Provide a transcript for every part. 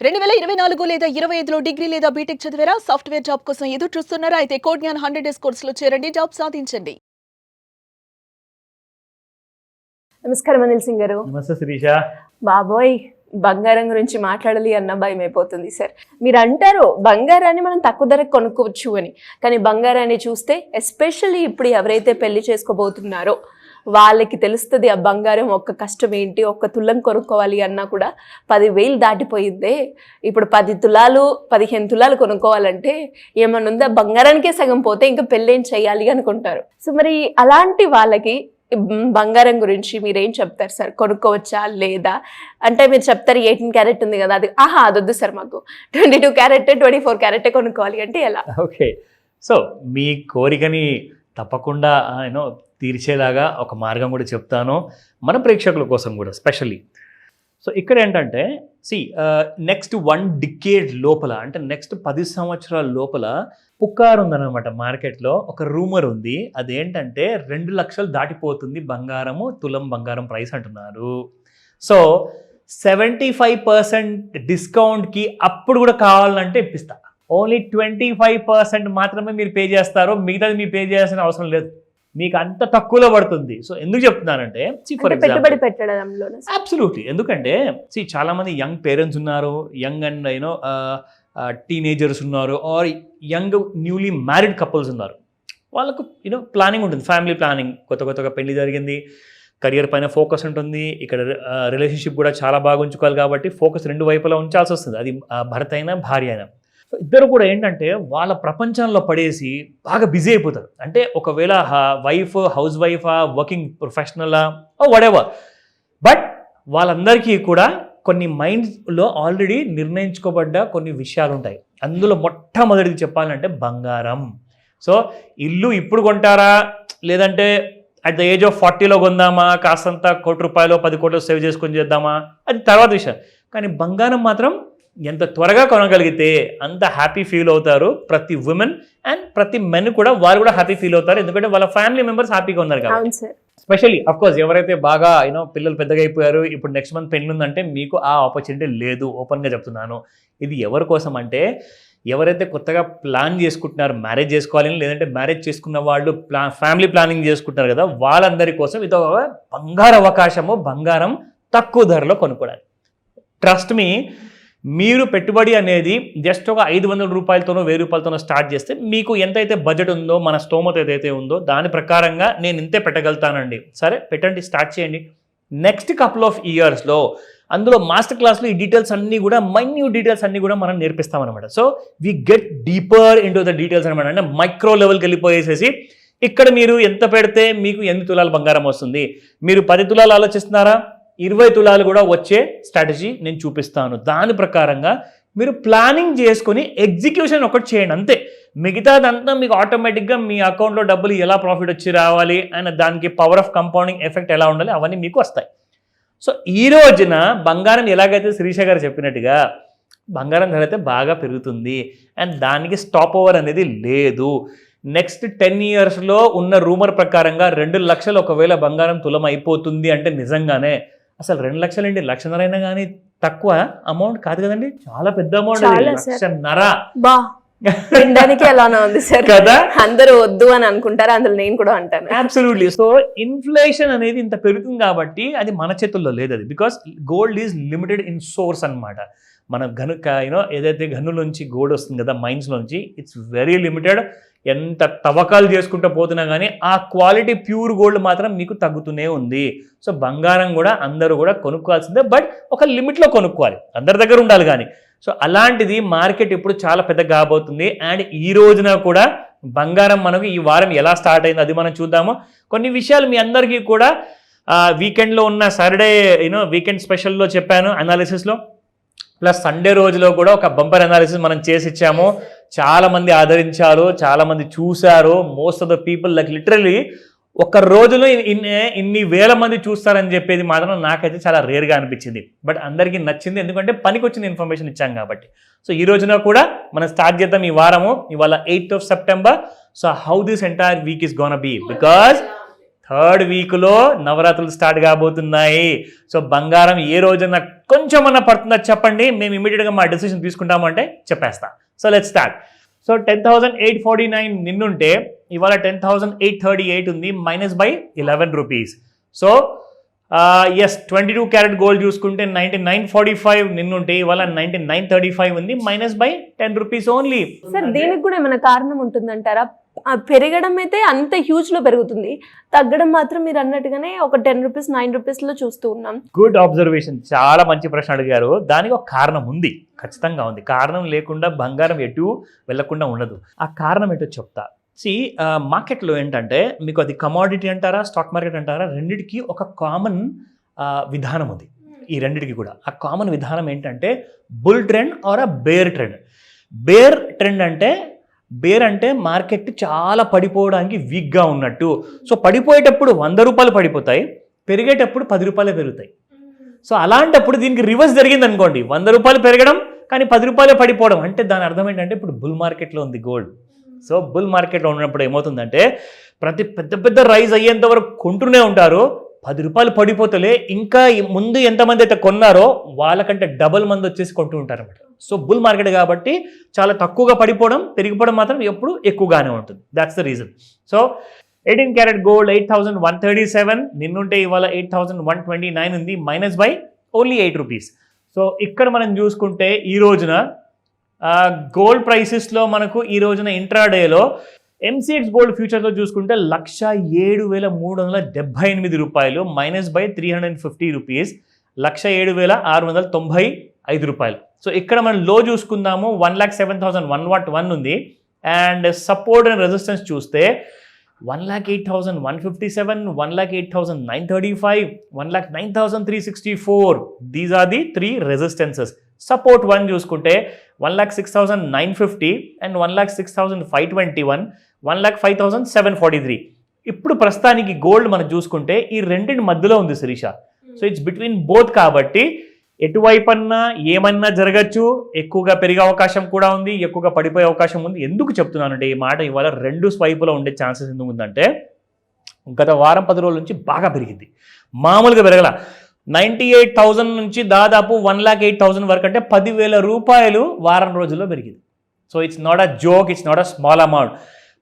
2024 లేదా 25లో డిగ్రీ లేదా బీటెక్ చదివారా? సాఫ్ట్‌వేర్ జాబ్ కోసం ఎదురు చూస్తున్నారా? అయితే కోడ్ జ్ఞాన్ 100 డేస్ కోర్సులో చేరండి, జాబ్ సాధించండి. నమస్కారం అనిల్ సింగ్ గారు. నమస్తే శిరీష. బాబోయ్, బంగారం గురించి మాట్లాడాలి అన్న భయం అయిపోతుంది సార్. మీరు అంటారు బంగారాన్ని మనం తక్కువ ధరకు కొనుక్కోవచ్చు అని, కానీ బంగారాన్ని చూస్తే ఎస్పెషల్లీ ఇప్పుడు ఎవరైతే పెళ్లి చేసుకోబోతున్నారో వాళ్ళకి తెలుస్తుంది ఆ బంగారం ఒక్క కష్టం ఏంటి. ఒక్క తులం కొనుక్కోవాలి అన్నా కూడా 10,000 దాటిపోయిందే. ఇప్పుడు 10 తులాలు 15 తులాలు కొనుక్కోవాలంటే ఏమన్నా ఉందా? బంగారానికే సగం పోతే ఇంకా పెళ్ళేం చేయాలి అనుకుంటారు. సో మరి అలాంటి వాళ్ళకి బంగారం గురించి మీరేం చెప్తారు సార్? కొనుక్కోవచ్చా లేదా? అంటే మీరు చెప్తారు 18 క్యారెట్ ఉంది కదా, అది అదొద్దు సార్, మాకు 22 క్యారెట్ 24 క్యారెట్ కొనుక్కోవాలి అంటే ఎలా? ఓకే, సో మీ కోరికని తప్పకుండా తీర్చేలాగా ఒక మార్గం కూడా చెప్తాను, మన ప్రేక్షకుల కోసం కూడా స్పెషల్లీ. సో ఇక్కడ ఏంటంటే నెక్స్ట్ 1 డికేడ్ లోపల, అంటే నెక్స్ట్ 10 సంవత్సరాల లోపల పుకారు ఉందన్నమాట మార్కెట్లో. ఒక రూమర్ ఉంది, అదేంటంటే 2 లక్షలు దాటిపోతుంది బంగారము, తులం బంగారం ప్రైస్ అంటున్నారు. సో 75% డిస్కౌంట్కి అప్పుడు కూడా కావాలంటే ఇప్పిస్తా. ఓన్లీ 25% మాత్రమే మీరు పే చేస్తారు, మిగతాది మీరు పే చేయాల్సిన అవసరం లేదు, మీకు అంత తక్కువలో పడుతుంది. సో ఎందుకు చెప్తున్నానంటే, ఫర్ ఎగ్జాంపుల్ అబ్సల్యూట్లీ, ఎందుకంటే చాలా మంది యంగ్ పేరెంట్స్ ఉన్నారు, యంగ్ అండ్ టీనేజర్స్ ఉన్నారు, or young newly married couples ఉన్నారు. వాళ్ళకు ప్లానింగ్ ఉంటుంది, ఫ్యామిలీ ప్లానింగ్. కొత్తగా పెళ్లి జరిగింది, కెరియర్ పైన ఫోకస్ ఉంటుంది, ఇక్కడ రిలేషన్షిప్ కూడా చాలా బాగా ఉంచుకోవాలి కాబట్టి ఫోకస్ 2 వైపులా ఉంచాల్సి వస్తుంది, అది భర్త అయినా భార్య అయినా. సో ఇద్దరు కూడా ఏంటంటే వాళ్ళ ప్రపంచంలో పడేసి బాగా బిజీ అయిపోతారు. అంటే ఒకవేళ వైఫ్ హౌస్ వైఫా, వర్కింగ్ ప్రొఫెషనలా, వాటెవర్, బట్ వాళ్ళందరికీ కూడా కొన్ని మైండ్లో ఆల్రెడీ నిర్ణయించుకోబడ్డ కొన్ని విషయాలు ఉంటాయి. అందులో మొట్టమొదటిది చెప్పాలంటే బంగారం. సో ఇల్లు ఇప్పుడు కొంటారా, లేదంటే అట్ ద ఏజ్ ఆఫ్ 40లో కొందామా, కాస్తంత ₹1 10 కోట్లు సేవ్ చేసుకొని చేద్దామా, అది తర్వాత విషయం. కానీ బంగారం మాత్రం ఎంత త్వరగా కొనగలిగితే అంత హ్యాపీ ఫీల్ అవుతారు ప్రతి ఉమెన్, అండ్ ప్రతి మెన్ కూడా, వాళ్ళు కూడా హ్యాపీ ఫీల్ అవుతారు, ఎందుకంటే వాళ్ళ ఫ్యామిలీ మెంబర్స్ హ్యాపీగా ఉన్నారు కాబట్టి. స్పెషల్లీ అఫ్కోర్స్ ఎవరైతే బాగా పిల్లలు పెద్దగా అయిపోయారు, ఇప్పుడు నెక్స్ట్ మంత్ పెళ్లి ఉందంటే మీకు ఆ ఆపర్చునిటీ లేదు, ఓపెన్గా చెప్తున్నాను. ఇది ఎవరి కోసం అంటే, ఎవరైతే కొత్తగా ప్లాన్ చేసుకుంటున్నారు మ్యారేజ్ చేసుకోవాలని, లేదంటే మ్యారేజ్ చేసుకున్న వాళ్ళు ఫ్యామిలీ ప్లానింగ్ చేసుకుంటున్నారు కదా, వాళ్ళందరి కోసం ఇది ఒక బంగారు అవకాశము, బంగారం తక్కువ ధరలో కొనుక్కోవడానికి. ట్రస్ట్ మీ, మీరు పెట్టుబడి అనేది జస్ట్ ఒక ₹500తోనో ₹1000తోనో స్టార్ట్ చేస్తే మీకు ఎంతైతే బడ్జెట్ ఉందో, మన స్తోమత ఏదైతే ఉందో దాని ప్రకారంగా నేను ఇంతే పెట్టగలుగుతానండి. సరే పెట్టండి, స్టార్ట్ చేయండి. నెక్స్ట్ కపుల్ ఆఫ్ ఇయర్స్లో అందులో మాస్టర్ క్లాస్లో ఈ డీటెయిల్స్ అన్నీ కూడా, మైన్యూట్ డీటెయిల్స్ అన్నీ కూడా మనం నేర్పిస్తామన్నమాట. So we get deeper into the details అనమాట. అంటే మైక్రో లెవెల్కి వెళ్ళిపోయేసేసి ఇక్కడ మీరు ఎంత పెడితే మీకు 8 తులాలు బంగారం వస్తుంది, మీరు 10 తులాలు ఆలోచిస్తున్నారా, 20 తులాలు కూడా వచ్చే స్ట్రాటజీ నేను చూపిస్తాను. దాని ప్రకారంగా మీరు ప్లానింగ్ చేసుకొని ఎగ్జిక్యూషన్ ఒకటి చేయండి అంతే. మిగతాదంతా మీకు ఆటోమేటిక్గా మీ అకౌంట్లో డబ్బులు ఎలా ప్రాఫిట్ వచ్చి రావాలి అండ్ దానికి పవర్ ఆఫ్ కంపౌండింగ్ ఎఫెక్ట్ ఎలా ఉండాలి అవన్నీ మీకు వస్తాయి. సో ఈ రోజున బంగారం ఎలాగైతే శిరీష గారు చెప్పినట్టుగా బంగారం ధర అయితే బాగా పెరుగుతుంది, అండ్ దానికి స్టాప్ ఓవర్ అనేది లేదు. నెక్స్ట్ 10 ఇయర్స్లో ఉన్న రూమర్ ప్రకారంగా 2 లక్షలు ఒకవేళ బంగారం తులం అయిపోతుంది అంటే నిజంగానే అసలు 2 లక్షలు ఏంటి, 1,50,000 అయినా కానీ తక్కువ అమౌంట్ కాదు కదండి, చాలా పెద్ద అమౌంట్. 1,50,000 ఎలానే ఉంది సార్ కదా, అందరూ వద్దు అని అనుకుంటారు, అందులో నేను కూడా అంటాను. అబ్సల్యూట్లీ. సో ఇన్ఫ్లేషన్ అనేది ఇంత పెరుగుతుంది కాబట్టి అది మన చేతుల్లో లేదు, అది because gold is limited in source అనమాట. మన ఏదైతే గనులోంచి గోల్డ్ వస్తుంది కదా, మైన్స్ నుంచి, ఇట్స్ వెరీ లిమిటెడ్. ఎంత తవ్వకాలు చేసుకుంటూ పోతున్నా కానీ ఆ క్వాలిటీ ప్యూర్ గోల్డ్ మాత్రం మీకు తగ్గుతూనే ఉంది. సో బంగారం కూడా అందరూ కూడా కొనుక్కోవాల్సిందే, బట్ ఒక లిమిట్లో కొనుక్కోవాలి, అందరి దగ్గర ఉండాలి కానీ. సో అలాంటిది మార్కెట్ ఇప్పుడు చాలా పెద్దగా కాబోతుంది. అండ్ ఈ రోజున కూడా బంగారం మనకు ఈ వారం ఎలా స్టార్ట్ అయింది అది మనం చూద్దాము. కొన్ని విషయాలు మీ అందరికీ కూడా వీకెండ్లో ఉన్న సాటర్డే వీకెండ్ స్పెషల్లో చెప్పాను అనాలిసిస్లో, ప్లస్ సండే రోజులో కూడా ఒక బంపర్ అనాలిసిస్ మనం చేసి ఇచ్చాము. చాలామంది ఆదరించారు, చాలామంది చూశారు. Most of the people like literally ఒక రోజులో ఇన్ని వేల మంది చూస్తారని చెప్పేది మాత్రం నాకైతే చాలా రేర్గా అనిపించింది, బట్ అందరికీ నచ్చింది, ఎందుకంటే పనికి వచ్చిన ఇన్ఫర్మేషన్ ఇచ్చాం కాబట్టి. సో ఈ రోజున కూడా మనం స్టార్ట్ చేద్దాం ఈ వారము. ఇవాళ 8th of September. So how this entire week is gonna be, because third వీక్లో నవరాత్రులు స్టార్ట్ కాబోతున్నాయి. సో బంగారం ఏ రోజున కొంచెమన్నా పడుతుందో చెప్పండి, మేము ఇమీడియట్గా మా డెసిషన్ తీసుకుంటాము అంటే చెప్పేస్తా. So let's start. సో 10,849 నిన్నుంటే ఇవాళ 10,838 ఉంది, -11 rupees. So yes 22 carat gold చూసుకుంటే 99.45 నిన్నుంటే ఇవాళ 99.35 ఉంది, -10 రూపీస్ ఓన్లీ. సార్ దీనికి కూడా ఏమైనా కారణం ఉంటుందంటారా? పెరగడం అయితే అంత హ్యూజ్ లో పెరుగుతుంది, తగ్గడం మాత్రం మీరు అన్నట్టుగానే ఒక 10 రూపీస్ 9 రూపీస్ లో చూస్తూ ఉన్నాం. గుడ్ అబ్జర్వేషన్, చాలా మంచి ప్రశ్న అడిగారు. దానికి ఒక కారణం ఉంది, ఖచ్చితంగా ఉంది. కారణం లేకుండా బంగారం ఎటు వెళ్లకుండా ఉండదు. ఆ కారణం ఏంటో చెప్తా. మార్కెట్లో ఏంటంటే మీకు అది కమోడిటీ అంటారా, స్టాక్ మార్కెట్ అంటారా, రెండిటికి ఒక కామన్ విధానం ఉంది. ఈ రెండిటికి కూడా ఆ కామన్ విధానం ఏంటంటే bull trend or a bear trend. Bear అంటే మార్కెట్ చాలా పడిపోవడానికి వీక్గా ఉన్నట్టు. సో పడిపోయేటప్పుడు 100 రూపాయలు పడిపోతాయి, పెరిగేటప్పుడు 10 రూపాయలే పెరుగుతాయి. సో అలాంటప్పుడు దీనికి రివర్స్ జరిగింది అనుకోండి, 100 రూపాయలు పెరగడం కానీ 10 రూపాయలే పడిపోవడం. అంటే దాని అర్థం ఏంటంటే ఇప్పుడు బుల్ మార్కెట్లో ఉంది గోల్డ్. సో బుల్ మార్కెట్లో ఉన్నప్పుడు ఏమవుతుందంటే ప్రతి పెద్ద రైజ్ అయ్యేంత వరకు కొంటూనే ఉంటారు, 10 రూపాయలు పడిపోతలే ఇంకా ముందు ఎంతమంది అయితే కొన్నారో వాళ్ళకంటే డబుల్ మంది వచ్చేసి కొంటూ ఉంటారు అన్నమాట. సో బుల్ మార్కెట్ కాబట్టి చాలా తక్కువగా పడిపోవడం, పెరిగిపోవడం మాత్రం ఎప్పుడు ఎక్కువగానే ఉంటుంది. That's the reason. So 18 carat gold 8,137 నిన్నుంటే ఇవాళ 8,129 ఉంది, ఓన్లీ 8 రూపీస్. సో ఇక్కడ మనం చూసుకుంటే ఈ రోజున గోల్డ్ ప్రైసెస్లో మనకు ఈ రోజున ఇంట్రాడేలో ఎంసీఎక్స్ గోల్డ్ ఫ్యూచర్లో చూసుకుంటే 107,378 రూపాయలు, -350 రూపీస్, 107,695 రూపాయలు. సో ఇక్కడ మనం లో చూసుకుందాము, 1,07,101 ఉంది. అండ్ సపోర్ట్ అండ్ రెసిస్టెన్స్ చూస్తే 1,08,157, 1,08,935, 1,09,364. These are the 3 resistances. Support 1 చూసుకుంటే 1,06,950 అండ్ 1,06,521, 1,05,743. ఇప్పుడు ప్రస్తుతానికి గోల్డ్ మనం చూసుకుంటే ఈ రెండింటి మధ్యలో ఉంది Shirisha. So it's between both కాబట్టి ఎటువైపు అన్నా ఏమన్నా జరగచ్చు, ఎక్కువగా పెరిగే అవకాశం కూడా ఉంది, ఎక్కువగా పడిపోయే అవకాశం ఉంది. ఎందుకు చెప్తున్నానంటే ఈ మాట ఇవాళ 2 వైపులో ఉండే ఛాన్సెస్ ఎందుకు ఉందంటే గత వారం 10 రోజుల నుంచి బాగా పెరిగింది, మామూలుగా పెరగల. 98,000 నుంచి దాదాపు 1,08,000 వరకు, అంటే 10,000 రూపాయలు వారం రోజుల్లో పెరిగింది. So it's not a joke, it's not a small amount.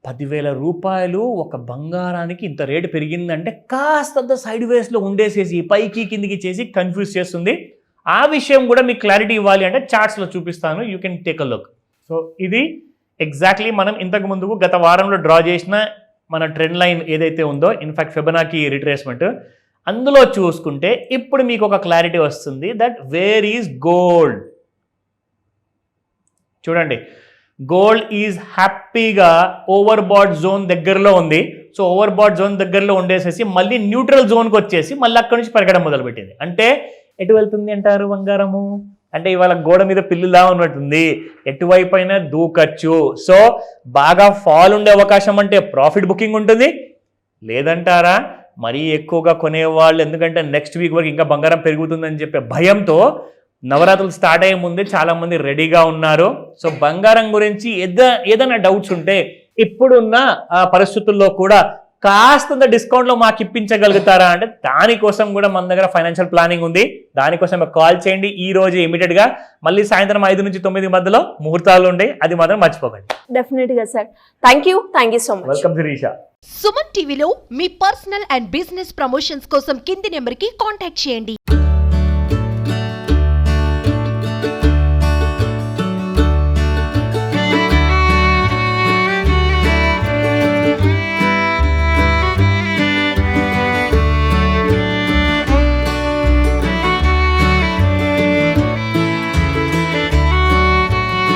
10,000 రూపాయలు ఒక బంగారానికి ఇంత రేటు పెరిగిందంటే కాస్తంత సైడ్ వేస్లో ఉండేసేసి పైకి కిందికి చేసి కన్ఫ్యూజ్ చేస్తుంది. ఆ విషయం కూడా మీకు క్లారిటీ ఇవ్వాలి అంటే చార్ట్స్లో చూపిస్తాను, you can take a look. So ఇది ఎగ్జాక్ట్లీ మనం ఇంతకు ముందుకు గత వారంలో డ్రా చేసిన మన ట్రెండ్ లైన్ ఏదైతే ఉందో, ఇన్ఫాక్ట్ ఫిబొనాకీ రిట్రేస్మెంట్, అందులో చూసుకుంటే ఇప్పుడు మీకు ఒక క్లారిటీ వస్తుంది దట్ వేర్ ఈజ్ గోల్డ్. చూడండి, గోల్డ్ ఈజ్ హ్యాపీగా ఓవర్ బాట్ జోన్ దగ్గరలో ఉంది. సో ఓవర్ బాట్ జోన్ దగ్గరలో ఉండేసేసి మళ్ళీ న్యూట్రల్ జోన్కి వచ్చేసి మళ్ళీ అక్కడి నుంచి పెరగడం మొదలుపెట్టింది. అంటే ఎటు వెళ్తుంది అంటారు బంగారము? అంటే ఇవాళ గోడ మీద పిల్లులా ఉన్నట్టుంది, ఎటువైపు అయినా దూకచ్చు. సో బాగా ఫాల్ ఉండే అవకాశం అంటే ప్రాఫిట్ బుకింగ్ ఉంటుంది, లేదంటారా మరీ ఎక్కువగా కొనేవాళ్ళు, ఎందుకంటే నెక్స్ట్ వీక్ వరకు ఇంకా బంగారం పెరుగుతుందని చెప్పే భయంతో నవరాత్రులు స్టార్ట్ అయ్యే ముందే చాలా మంది రెడీగా ఉన్నారు. సో బంగారం గురించి ఏదైనా డౌట్స్ ఉంటే ఇప్పుడున్న పరిస్థితుల్లో కూడా కాస్తంత డిస్కౌంట్లో మాకు ఇప్పించగలుగుతారా అంటే దానికోసం కూడా మన దగ్గర ఫైనాన్షియల్ ప్లానింగ్ ఉంది. దానికోసం కాల్ చేయండి ఈ రోజు ఇమీడియట్గా. మళ్ళీ సాయంత్రం 5 నుంచి 9 మధ్యలో ముహూర్తాలు ఉంటాయి, అది మాత్రం మర్చిపోకండి. డెఫినెట్గా sir, thank you so much. Welcome Shirisha. Suman టీవీలో మీ పర్సనల్ అండ్ బిజినెస్ ప్రమోషన్స్ కోసం కింది నెంబర్కి కాంటాక్ట్ చేయండి.